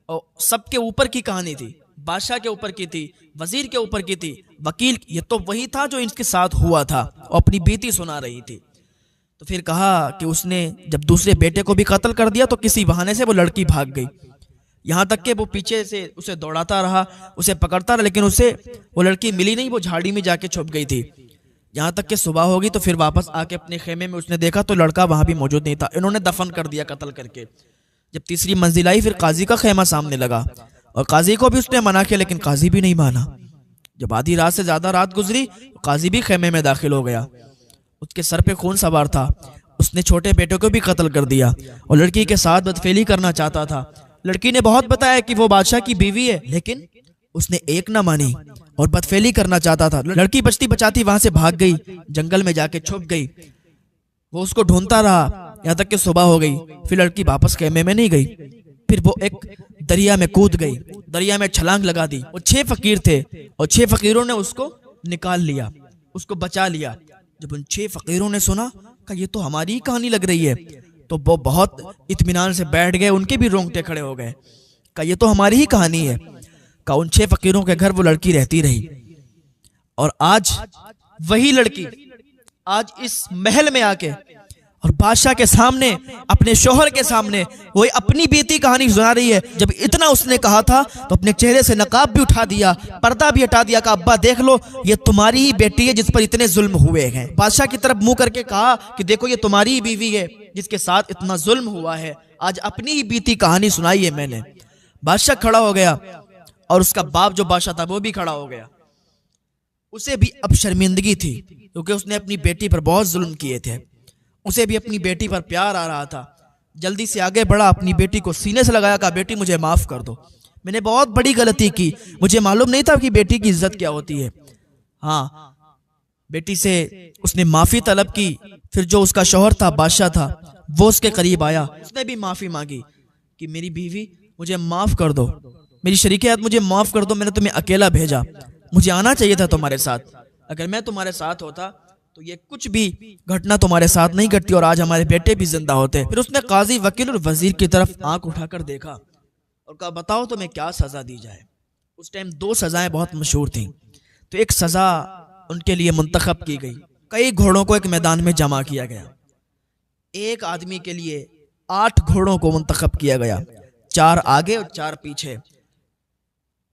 और सबके ऊपर की कहानी थी। बादशाह के ऊपर की थी, वजीर के ऊपर की थी, वकील, ये तो वही था जो इनके साथ हुआ था और अपनी बीती सुना रही थी। तो फिर कहा कि उसने जब दूसरे बेटे को भी कत्ल कर दिया तो किसी बहाने से वो लड़की भाग गई। यहाँ तक कि वो पीछे से उसे दौड़ाता रहा, उसे पकड़ता रहा, लेकिन उसे वो लड़की मिली नहीं, वो झाड़ी में जाके छुप गई थी। यहाँ तक कि सुबह होगी तो फिर वापस आके अपने खेमे में उसने देखा तो लड़का वहां भी मौजूद नहीं था, इन्होंने दफन कर दिया कत्ल करके। जब तीसरी मंजिल आई फिर काजी का खेमा सामने लगा और काजी को भी उसने मना किया, लेकिन काजी भी नहीं माना। जब आधी रात से ज्यादा रात गुजरी तो काजी भी खेमे में दाखिल हो गया। उसके सर पे खून सवार था, उसने छोटे बेटे को भी कत्ल कर दिया और लड़की के साथ बदफेली करना चाहता था। लड़की ने बहुत बताया कि वो बादशाह की बीवी है, लेकिन उसने एक ना मानी और बदफेली करना चाहता था। लड़की बचती बचाती वहां से भाग गई, जंगल में जाके छुप गई। वो उसको ढूंढता रहा यहाँ तक कि सुबह हो गई। फिर लड़की वापस खेमे में नहीं गई, फिर वो एक दरिया में कूद गई, दरिया में छलांग लगा दी। वो 6 फकीर थे और 6 फकीरों ने उसको निकाल लिया, उसको बचा लिया। जब उन 6 फकीरों ने सुना कि ये तो हमारी ही कहानी लग रही है, तो वो बहुत इत्मीनान से बैठ गए, उनके भी रोंगटे खड़े हो गए। का ये तो हमारी ही कहानी है। का उन 6 फकीरों के घर वो लड़की रहती रही और आज वही लड़की आज इस महल में आके और बादशाह के सामने, अपने शोहर के सामने वही अपनी बीती कहानी सुना रही है। जब इतना उसने कहा था तो अपने चेहरे से नकाब भी उठा दिया, पर्दा भी हटा दिया। कहा अब्बा देख लो, ये तुम्हारी ही बेटी है जिस पर इतने जुल्म हुए हैं। बादशाह की तरफ मुंह करके कहा कि देखो ये तुम्हारी ही बीवी है जिसके साथ इतना जुल्म हुआ है, आज अपनी ही बीती कहानी सुनाई है मैंने। बादशाह खड़ा हो गया और उसका बाप जो बादशाह था वो भी खड़ा हो गया। उसे भी अब शर्मिंदगी थी क्योंकि उसने अपनी बेटी पर बहुत जुल्म किए थे। उसे भी अपनी बेटी पर प्यार आ रहा था। जल्दी से आगे बढ़ा, अपनी बेटी को सीने से लगाया, कहा बेटी मुझे माफ कर दो, मैंने बहुत बड़ी गलती की, मुझे मालूम नहीं था कि बेटी की इज्जत क्या होती है। हाँ, बेटी से उसने माफी तलब की। फिर जो उसका शौहर था, बादशाह था, वो उसके करीब आया, उसने भी माफी मांगी कि मेरी बीवी मुझे माफ कर दो, मेरी शरीके मुझे माफ कर दो, मैंने तुम्हें अकेला भेजा, मुझे आना चाहिए था तुम्हारे साथ, अगर मैं तुम्हारे साथ होता तो ये कुछ भी घटना तुम्हारे साथ नहीं घटती और आज हमारे बेटे भी जिंदा होते। फिर उसने काजी, वकील और वजीर की तरफ आंख उठाकर देखा और कहा बताओ तुम्हें क्या सजा दी जाए। उस टाइम 2 सजाएं बहुत मशहूर थीं। तो एक सजा उनके लिए मुंतखब की गई। कई घोड़ों को एक मैदान में जमा किया गया। एक आदमी के लिए 8 घोड़ों को मुंतखब किया गया, 4 आगे और 4 पीछे।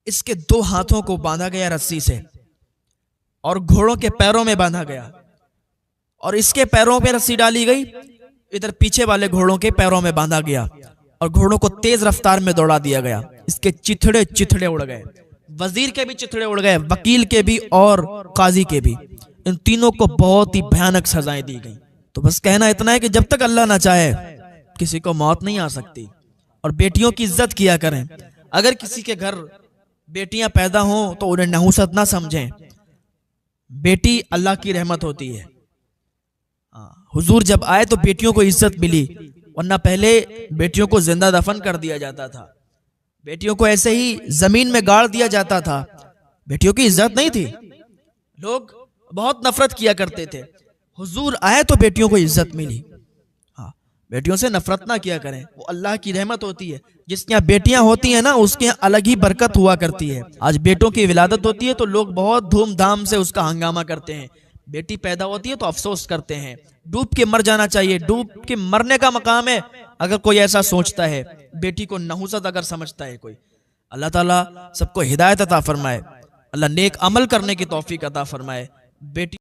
इसके 2 हाथों को बांधा गया रस्सी से और घोड़ों के पैरों में बांधा गया और इसके पैरों पे रस्सी डाली गई, इधर पीछे वाले घोड़ों के पैरों में बांधा गया और घोड़ों को तेज रफ्तार में दौड़ा दिया गया। इसके चिथड़े चिथड़े उड़ गए, वजीर के भी चिथड़े उड़ गए, वकील के भी और काजी के भी। इन तीनों को बहुत ही भयानक सजाएं दी गई। तो बस कहना इतना है कि जब तक अल्लाह ना चाहे किसी को मौत नहीं आ सकती। और बेटियों की इज्जत किया करें। अगर किसी के घर बेटियां पैदा हों तो उन्हें नहुसत ना समझें, बेटी अल्लाह की रहमत होती है। हुजूर जब आए तो बेटियों को इज्जत मिली, वरना पहले बेटियों को जिंदा दफन कर दिया जाता था, बेटियों को ऐसे ही जमीन में गाड़ दिया जाता था, बेटियों की इज्जत नहीं थी, लोग बहुत नफरत किया करते थे। हुजूर आए तो बेटियों को इज्जत मिली। हाँ, बेटियों से नफरत ना किया करें, वो अल्लाह की रहमत होती है। जिसके यहाँ बेटियां होती हैं ना, उसके यहाँ अलग ही बरकत हुआ करती है। आज बेटों की विलादत होती है तो लोग बहुत धूमधाम से उसका हंगामा करते हैं। बेटी पैदा होती है तो अफसोस करते हैं। डूब के मर जाना चाहिए, डूब के मरने का मकाम है अगर कोई ऐसा सोचता है, बेटी को नहुसत अगर समझता है कोई। अल्लाह ताला सबको हिदायत अता फरमाए, अल्लाह नेक अमल करने की तौफीक अता फरमाए। बेटी